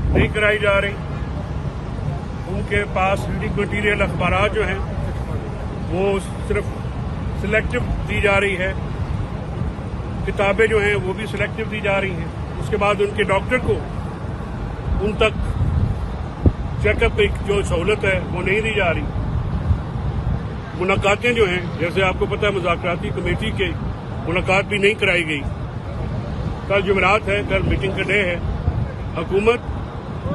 नहीं कराई जा रही। उनके पास रीडिंग मटीरियल अखबारात जो हैं वो सिर्फ सिलेक्टिव दी जा रही है, किताबें जो हैं वो भी सिलेक्टिव दी जा रही हैं। उसके बाद उनके डॉक्टर को उन तक चेकअप की जो सहूलत है वो नहीं दी जा रही। मुलाकातें जो हैं, जैसे आपको पता है मुज़ाकराती कमेटी के मुलाकात भी नहीं कराई गई। कल जुमेरात है, कल मीटिंग का डे है। हुकूमत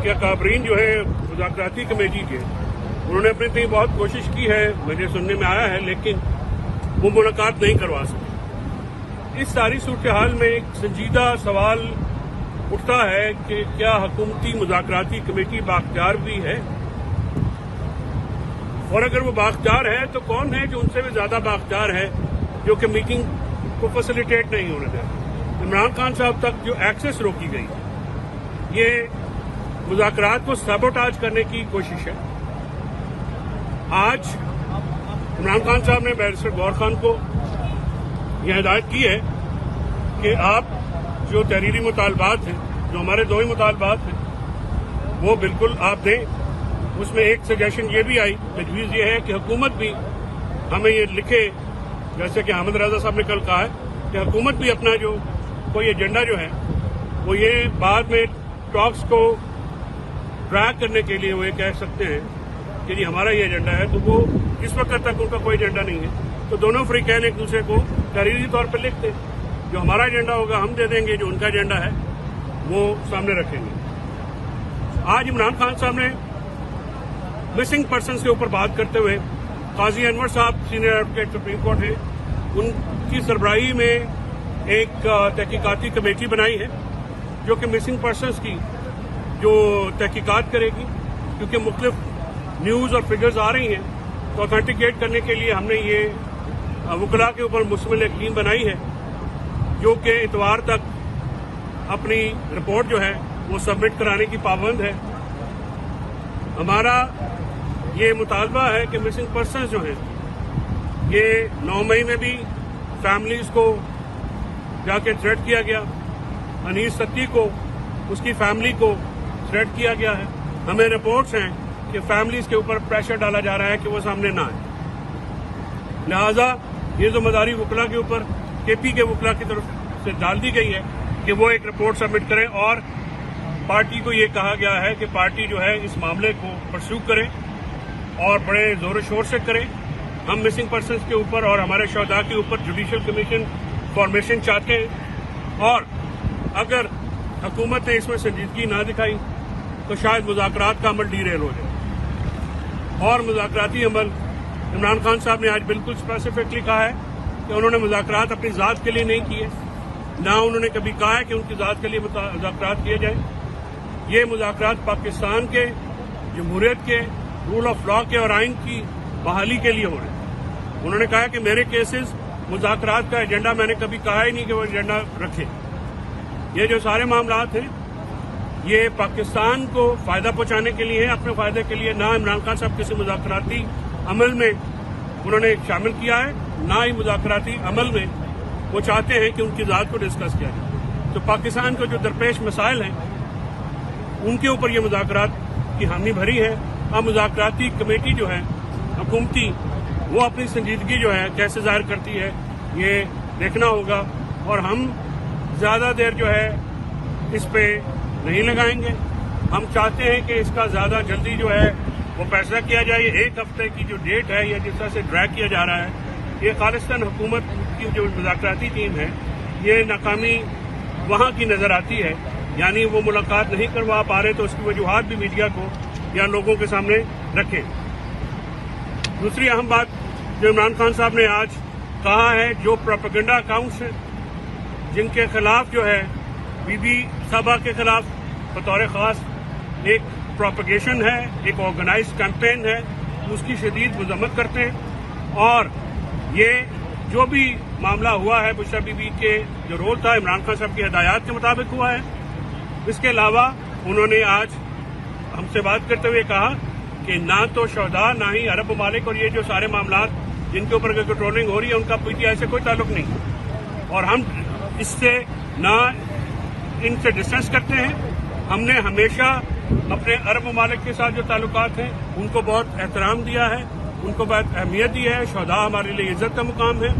के अकाबरीन जो है मुज़ाकराती कमेटी के, उन्होंने अपनी तरफ बहुत कोशिश की है, मुझे सुनने में आया है, लेकिन वो मुलाकात नहीं करवा सके। इस सारी सूरत हाल में एक संजीदा सवाल उठता है कि क्या हुकूमती मुज़ाकराती कमेटी बाख्तियार भी है, और अगर वो बाख्तियार है तो कौन है जो उनसे भी ज्यादा बाख्तियार है जो कि मीटिंग को फैसिलिटेट नहीं होने दे। इमरान खान साहब तक जो एक्सेस रोकी गई, ये मुज़ाकरात को सबोटाज करने की कोशिश है। आज इमरान खान साहब ने बैरिस्टर गौहर खान को यह हिदायत की है कि आप जो तहरीरी मुतालबात हैं, जो हमारे दो ही मुतालबात हैं, वो बिल्कुल आप दें। उसमें एक सजेशन ये भी आई, तजवीज़ ये है कि हुकूमत भी हमें ये लिखे, जैसे कि अहमद रजा साहब ने कल कहा है कि हुकूमत भी अपना जो कोई एजेंडा जो है वो ये बाद में टॉक्स को ट्रैक करने के लिए वो ये कह सकते हैं कि जी हमारा ये एजेंडा है, तो वो इस वक्त तक उनका कोई एजेंडा नहीं है। तो दोनों फ्रीकैन एक दूसरे को तहरीरी तौर पर लिखते, जो हमारा एजेंडा होगा हम दे देंगे, जो उनका एजेंडा है वो सामने रखेंगे। आज इमरान खान साहब ने मिसिंग पर्सन्स के ऊपर बात करते हुए, काजी अनवर साहब सीनियर एडवोकेट सुप्रीम कोर्ट हैं, उनकी सरबराही में एक तहकीकाती कमेटी बनाई है जो कि मिसिंग पर्सन्स की जो तहकीकात करेगी, क्योंकि मुख्तलिफ न्यूज़ और फिगर्स आ रही हैं, तो ऑथेंटिकेट करने के लिए हमने ये वकला के ऊपर मुश्तमिल एक टीम बनाई है जो कि इतवार तक अपनी रिपोर्ट जो है वो सबमिट कराने की पाबंद है। हमारा ये मुतालबा है कि मिसिंग पर्सन्स जो हैं, ये 9 मई में भी फैमिलीज को जाके थ्रेट किया गया, अनीस सत्ती को, उसकी फैमिली को थ्रेट किया गया है। हमें रिपोर्ट्स हैं कि फैमिलीज के ऊपर प्रेशर डाला जा रहा है कि वो सामने ना आए। लिहाजा ये जिम्मेदारी वकला के ऊपर, केपी के वकला की तरफ से डाल दी गई है कि वो एक रिपोर्ट सबमिट करें, और पार्टी को ये कहा गया है कि पार्टी जो है इस मामले को परस्यू करे और बड़े जोर शोर से करे। हम मिसिंग पर्सन्स के ऊपर और हमारे शहदा के ऊपर जुडिशल कमीशन फॉर्मेशन चाहते हैं, और अगर हुकूमत ने इसमें संजीदगी ना दिखाई तो शायद मुज़ाकरात का अमल डीरेल हो जाए। और मुज़ाकराती अमल, इमरान खान साहब ने आज बिल्कुल स्पेसिफिकली कहा है कि उन्होंने मुज़ाकरात अपनी ज़ात के लिए नहीं किए, ना उन्होंने कभी कहा है कि उनकी ज़ात के लिए मुज़ाकरात किए जाए। ये मुज़ाकरात पाकिस्तान के, जमहूरियत के, रूल ऑफ लॉ के और आइन की बहाली के लिए हो रहे हैं। उन्होंने कहा कि मेरे केसेस मुज़ाकरात का एजेंडा, मैंने कभी कहा ही नहीं कि वो एजेंडा रखे। ये जो सारे मामलात हैं ये पाकिस्तान को फायदा पहुंचाने के लिए है, अपने फायदे के लिए। ना इमरान खान साहब किसी मुज़ाकराती अमल में उन्होंने शामिल किया है, ना ही मुज़ाकराती अमल में वो चाहते हैं कि उनकी ज़ात को डिस्कस किया जाए। तो पाकिस्तान को जो दरपेश मसाइल हैं उनके ऊपर ये मुज़ाकरात की हामी भरी है। अब मुज़ाकराती कमेटी जो है हुकूमती, वो अपनी संजीदगी जो है कैसे जाहिर करती है ये देखना होगा, और हम ज़्यादा देर जो है इस पे नहीं लगाएंगे। हम चाहते हैं कि इसका ज़्यादा जल्दी जो है वो फैसला किया जाए। 1 हफ्ते की जो डेट है या जिस तरह से ड्रैग किया जा रहा है, ये खालिस्तान हुकूमत की जो मुज़ाकराती टीम है, ये नाकामी वहाँ की नज़र आती है। यानी वो मुलाकात नहीं करवा पा रहे, तो उसकी वजूहात भी मीडिया को या लोगों के सामने रखें। दूसरी अहम बात जो इमरान खान साहब ने आज कहा है, जो प्रोपेगेंडा अकाउंट्स हैं जिनके खिलाफ जो है बीबी साहबा के खिलाफ बतौर खास एक प्रोपेगेशन है, एक ऑर्गेनाइज कैंपेन है, उसकी शदीद मजम्मत करते हैं। और ये जो भी मामला हुआ है बुशरा बीबी के जो रोल था इमरान खान साहब की हिदायत के मुताबिक हुआ है। इसके अलावा उन्होंने आज हमसे बात करते हुए कहा कि ना तो शहदा, ना ही अरब ममालिक और ये जो सारे मामला जिनके ऊपर कंट्रोलिंग हो रही है उनका पीटीआई से कोई ताल्लुक नहीं, और हम इससे ना इनसे डिस्टेंस करते हैं। हमने हमेशा अपने अरब ममालिक के साथ जो ताल्लुकात हैं उनको बहुत एहतराम दिया है, उनको बहुत अहमियत दी है। शहदा हमारे लिए इज्जत का मुकाम है।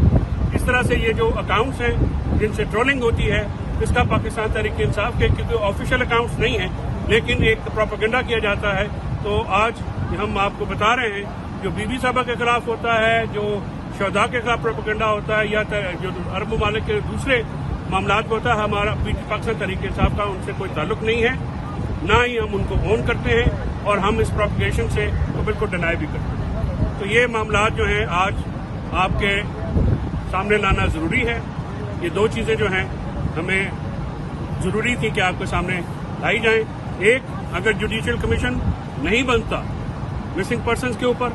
इस तरह से ये जो अकाउंट्स हैं जिनसे ट्रोलिंग होती है, इसका पाकिस्तान तहरीक इंसाफ के, क्योंकि ऑफिशियल अकाउंट्स नहीं है लेकिन एक प्रोपेगेंडा किया जाता है, तो आज हम आपको बता रहे हैं जो बीबी साहबा के खिलाफ होता है, जो शहदा के खिलाफ प्रोपेगेंडा होता है, या जो अरब ममालिक के दूसरे मामलात होता है, हमारा पाकिस्तान तहरीक इंसाफ का उनसे कोई ताल्लुक नहीं है, ना ही हम उनको ओन करते हैं और हम इस प्रोपेगेशन से तो बिल्कुल डिनाई भी करते हैं। तो ये मामलात जो हैं आज आपके सामने लाना ज़रूरी है। ये दो चीज़ें जो हैं हमें ज़रूरी थी कि आपके सामने लाई जाएं। एक, अगर जुडिशल कमीशन नहीं बनता मिसिंग पर्सनस के ऊपर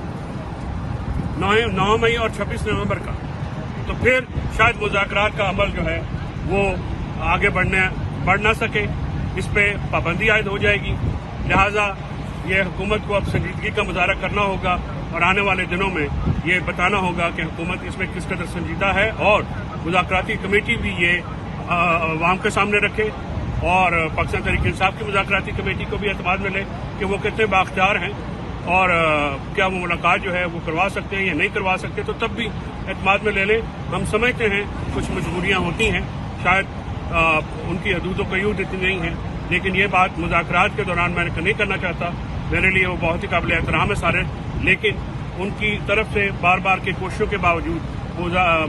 9 मई और 26 नवंबर का, तो फिर शायद मुज़ाकरात का अमल जो है वो आगे बढ़ ना सके, इस पे पाबंदी आयद हो जाएगी। लिहाजा ये हुकूमत को अब संजीदगी का मुजाहरा करना होगा और आने वाले दिनों में ये बताना होगा कि हुकूमत इसमें किस कदर संजीदा है, और मुज़ाकराती कमेटी भी ये अवाम के सामने रखे और पाकिस्तान तहरीक इंसाफ की मुज़ाकराती कमेटी को भी एतमाद मिले कि वो कितने बाख्तियार हैं और क्या वो मुलाकात जो है वो करवा सकते हैं या नहीं करवा सकते, तो तब भी एतमाद में ले लें। हम समझते हैं कुछ मजबूरियाँ होती हैं, शायद उनकी हदूद क़यूद इतनी नहीं है, लेकिन ये बात मुज़ाकरात के दौरान मैं नहीं करना चाहता। मेरे लिए वो बहुत ही काबिल एहतराम है सारे, लेकिन उनकी तरफ से बार बार की कोशिशों के बावजूद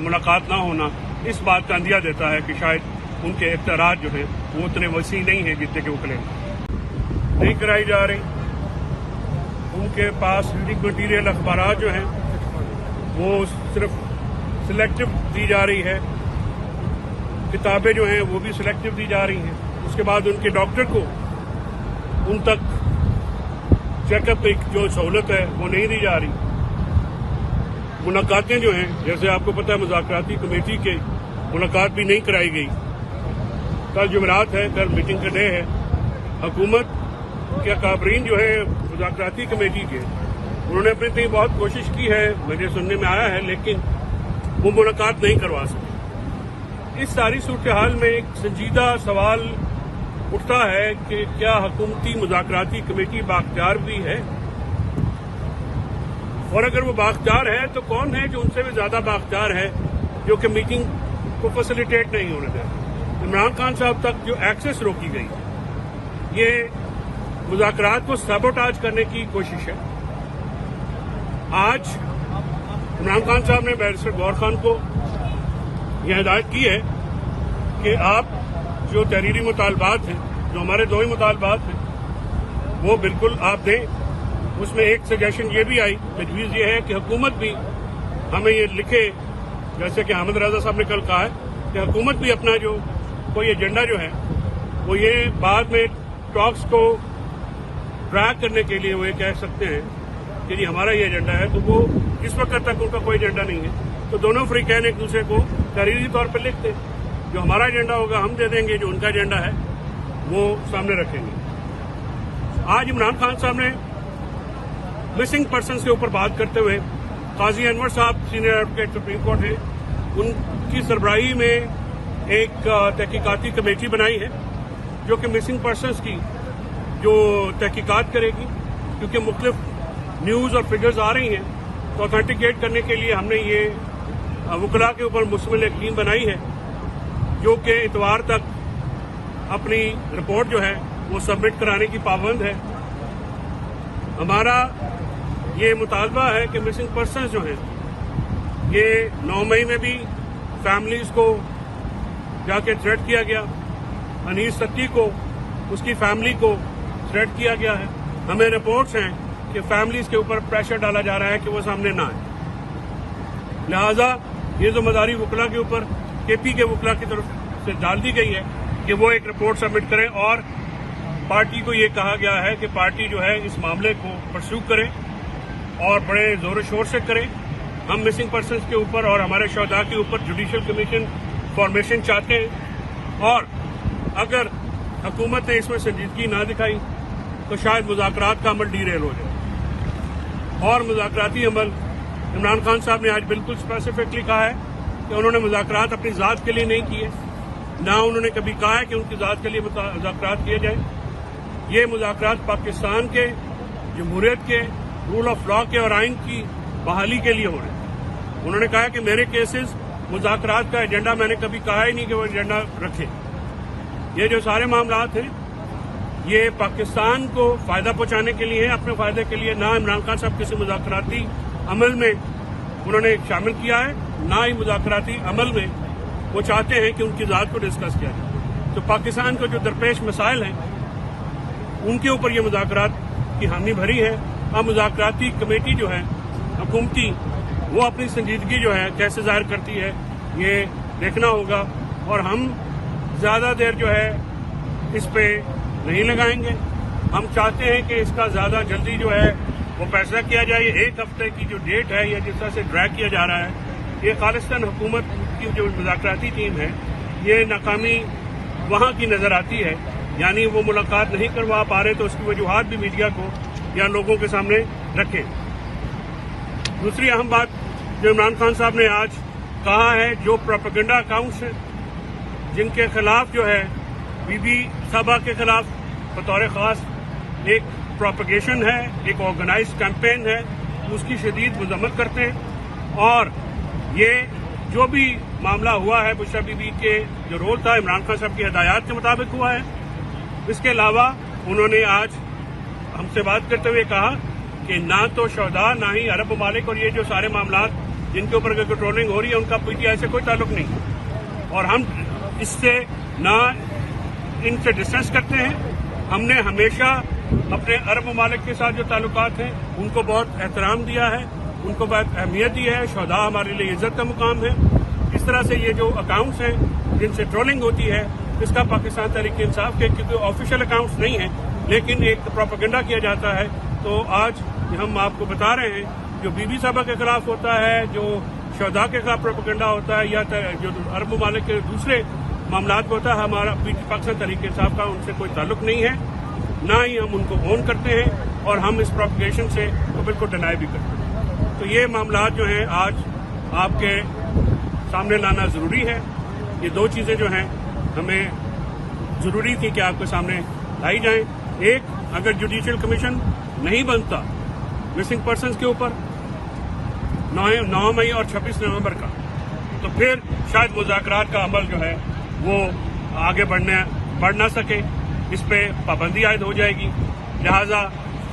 मुलाकात ना होना इस बात का अंदिया देता है कि शायद उनके इख्तियारात जो हैं वो उतने वसी नहीं हैं जितने के वो क्लेम नहीं कराई जा रही। उनके पास रीडिंग मटीरियल अखबारात जो हैं वो सिर्फ सिलेक्टिव दी जा रही है, किताबें जो हैं वो भी सिलेक्टिव दी जा रही हैं। उसके बाद उनके डॉक्टर को उन तक चेकअप की जो सहूलत है वो नहीं दी जा रही। मुलाकातें जो हैं, जैसे आपको पता है मुज़ाकराती कमेटी के मुलाकात भी नहीं कराई गई। कल जुमेरात है, कल मीटिंग का डे है। हुकूमत के काबरीन जो है मुज़ाकराती कमेटी के, उन्होंने अपनी तय बहुत कोशिश की है, मुझे सुनने में आया है, लेकिन वो मुलाकात नहीं करवा सके। इस सारी सूरत हाल में एक संजीदा सवाल उठता है कि क्या हुकूमती मुज़ाकराती कमेटी बाख्तियार भी है, और अगर वो बाख्तियार है तो कौन है जो उनसे भी ज्यादा बाख्तियार है जो कि मीटिंग को फैसिलिटेट नहीं होने दे। इमरान खान साहब तक जो एक्सेस रोकी गई, ये मुज़ाकरात को सबोटाज करने की कोशिश है। आज इमरान खान साहब ने बैरिस्टर गौहर खान को यह हिदायत की है कि आप जो तहरीरी मुतालबात हैं, जो हमारे दो ही मुतालबात हैं, वो बिल्कुल आप दें। उसमें एक सजेशन ये भी आई, तजवीज़ ये है कि हुकूमत भी हमें ये लिखे, जैसे कि अहमद रजा साहब ने कल कहा है कि हुकूमत भी अपना जो कोई एजेंडा जो है वो ये बाद में टॉक्स को ट्रैक करने के लिए वो ये कह सकते हैं कि जी हमारा ये एजेंडा है, तो वो इस वक्त तक उनका कोई एजेंडा नहीं है। तो दोनों फ्रीकैन एक दूसरे को तहरीरी तौर पर लिखते, जो हमारा एजेंडा होगा हम दे देंगे, जो उनका एजेंडा है वो सामने रखेंगे। आज इमरान खान साहब ने मिसिंग पर्सनस के ऊपर बात करते हुए, काजी अनवर साहब सीनियर एडवोकेट सुप्रीम कोर्ट हैं, उनकी सरबराही में एक तहकीकाती कमेटी बनाई है जो कि मिसिंग पर्सनस की जो तहकीकात करेगी, क्योंकि मुख्तलिफ न्यूज़ और फिगर्स आ रही हैं, तो ऑथेंटिकेट करने के लिए हमने ये वकला के ऊपर मुश्तमिल एक टीम बनाई है जो कि इतवार तक अपनी रिपोर्ट जो है वो सबमिट कराने की पाबंद है। हमारा ये मुतालबा है कि मिसिंग पर्सन जो हैं, ये 9 मई में भी फैमिलीज को जाके थ्रेट किया गया, अनीस सत्ती को, उसकी फैमिली को थ्रेट किया गया है। हमें रिपोर्ट्स हैं कि फैमिलीज के ऊपर प्रेशर डाला जा रहा है कि वो सामने ना आए। लिहाजा ये जिम्मेदारी वकला के ऊपर, केपी के वकला की तरफ से डाल दी गई है कि वो एक रिपोर्ट सबमिट करें, और पार्टी को ये कहा गया है कि पार्टी जो है इस मामले को परस्यू करे और बड़े जोर शोर से करे। हम मिसिंग पर्सनस के ऊपर और हमारे शहदा के ऊपर जुडिशल कमीशन फॉर्मेशन चाहते हैं, और अगर हुकूमत ने इसमें संजीदगी ना दिखाई तो शायद मुज़ाकरात का अमल डीरेल हो जाए। और मुज़ाकराती अमल, इमरान खान साहब ने आज बिल्कुल स्पेसिफिकली कहा है कि उन्होंने मुज़ाकरात अपनी ज़ात के लिए नहीं किए, ना उन्होंने कभी कहा है कि उनकी ज़ात के लिए मुज़ाकरात किए जाए। یہ مذاکرات پاکستان کے جمہوریت کے رول آف لا کے اور آئین کی بحالی کے لیے ہو رہے ہیں۔ انہوں نے کہا کہ میرے کیسز مذاکرات کا ایجنڈا، میں نے کبھی کہا ہی نہیں کہ وہ ایجنڈا رکھے۔ یہ جو سارے معاملات ہیں یہ پاکستان کو فائدہ پہنچانے کے لیے ہیں، اپنے فائدے کے لیے۔ نہ عمران خان صاحب کسی مذاکراتی عمل میں انہوں نے شامل کیا ہے، نہ ہی مذاکراتی عمل میں وہ چاہتے ہیں کہ ان کی ذات کو ڈسکس کیا جائے۔ تو پاکستان کو جو درپیش مسائل ہیں ان کے اوپر یہ مذاکرات کی حامی بھری ہے۔ اب مذاکراتی کمیٹی جو ہے حکومتی، وہ اپنی سنجیدگی جو ہے کیسے ظاہر کرتی ہے یہ دیکھنا ہوگا، اور ہم زیادہ دیر جو ہے اس پہ نہیں لگائیں گے۔ ہم چاہتے ہیں کہ اس کا زیادہ جلدی جو ہے وہ فیصلہ کیا جائے۔ ایک ہفتے کی جو ڈیٹ ہے یا جس طرح سے ڈریگ کیا جا رہا ہے، یہ خالصتاً حکومت کی جو مذاکراتی ٹیم ہے یہ ناکامی وہاں کی نظر آتی ہے، یعنی وہ ملاقات نہیں کروا پا رہے تو اس کی وجوہات بھی میڈیا کو یا لوگوں کے سامنے رکھیں۔ دوسری اہم بات جو عمران خان صاحب نے آج کہا ہے، جو پروپیگنڈا اکاؤنٹس ہیں جن کے خلاف جو ہے بی بی صاحبہ کے خلاف بطور خاص ایک پروپیگیشن ہے، ایک آرگنائزڈ کیمپین ہے، اس کی شدید مذمت کرتے ہیں، اور یہ جو بھی معاملہ ہوا ہے بشرا بی بی کے جو رول تھا عمران خان صاحب کی ہدایات کے مطابق ہوا ہے۔ اس کے علاوہ انہوں نے آج ہم سے بات کرتے ہوئے کہا کہ نہ تو شہداء نہ ہی عرب ممالک اور یہ جو سارے معاملات جن کے اوپر کنٹرولنگ ہو رہی ہے ان کا پی ٹی آئی سے کوئی تعلق نہیں، اور ہم اس سے نہ ان سے ڈسٹینس کرتے ہیں۔ ہم نے ہمیشہ اپنے عرب ممالک کے ساتھ جو تعلقات ہیں ان کو بہت احترام دیا ہے، ان کو بہت اہمیت دی ہے۔ شہداء ہمارے لیے عزت کا مقام ہے۔ اس طرح سے یہ جو اکاؤنٹس ہیں جن سے ٹرولنگ ہوتی ہے اس کا پاکستان تحریک انصاف کے کیونکہ آفیشیل اکاؤنٹس نہیں ہیں لیکن ایک پروپیگنڈا کیا جاتا ہے، تو آج ہم آپ کو بتا رہے ہیں جو بی بی صاحبہ کے خلاف ہوتا ہے، جو شہداء کے خلاف پروپیگنڈا ہوتا ہے یا جو عرب ممالک کے دوسرے معاملات میں ہوتا ہے، ہمارا پاکستان تحریک انصاف کا ان سے کوئی تعلق نہیں ہے، نہ ہی ہم ان کو اون کرتے ہیں، اور ہم اس پروپیگیشن سے بالکل ڈینائی بھی کرتے ہیں۔ تو یہ معاملات جو ہیں آج آپ کے سامنے لانا ضروری ہے۔ یہ دو چیزیں جو ہیں ہمیں ضروری تھی کہ آپ کے سامنے لائی جائیں۔ ایک، اگر جوڈیشل کمیشن نہیں بنتا مسنگ پرسنز کے اوپر 9 مئی اور 26 نومبر کا، تو پھر شاید مذاکرات کا عمل جو ہے وہ آگے بڑھ نہ سکے، اس پہ پابندی عائد ہو جائے گی۔ لہذا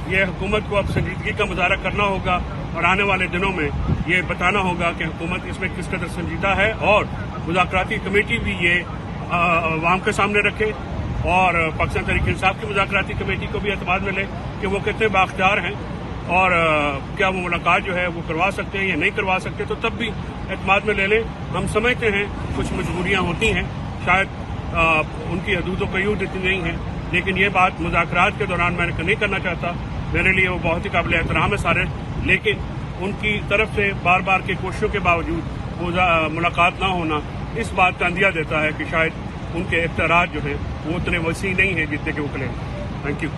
یہ حکومت کو اب سنجیدگی کا مظاہرہ کرنا ہوگا اور آنے والے دنوں میں یہ بتانا ہوگا کہ حکومت اس میں کس قدر سنجیدہ ہے، اور مذاکراتی کمیٹی بھی یہ عوام کے سامنے رکھے، اور پاکستان تحریک انصاف کی مذاکراتی کمیٹی کو بھی اعتماد ملے کہ وہ کتنے بااختیار ہیں، اور کیا وہ ملاقات جو ہے وہ کروا سکتے ہیں یا نہیں کروا سکتے، تو تب بھی اعتماد میں لے لیں۔ ہم سمجھتے ہیں کچھ مجبوریاں ہوتی ہیں، شاید ان کی حدود و قیود اتنی نہیں ہیں، لیکن یہ بات مذاکرات کے دوران میں نہیں کرنا چاہتا۔ میرے لیے وہ بہت ہی قابل احترام ہے سارے، لیکن ان کی طرف سے بار بار کی کوششوں کے باوجود وہ ملاقات نہ ہونا اس بات کا اندیہ دیتا ہے کہ شاید ان کے اختیارات جو ہیں وہ اتنے وسیع نہیں ہیں جتنے کہ وہ کلیم۔ Thank you.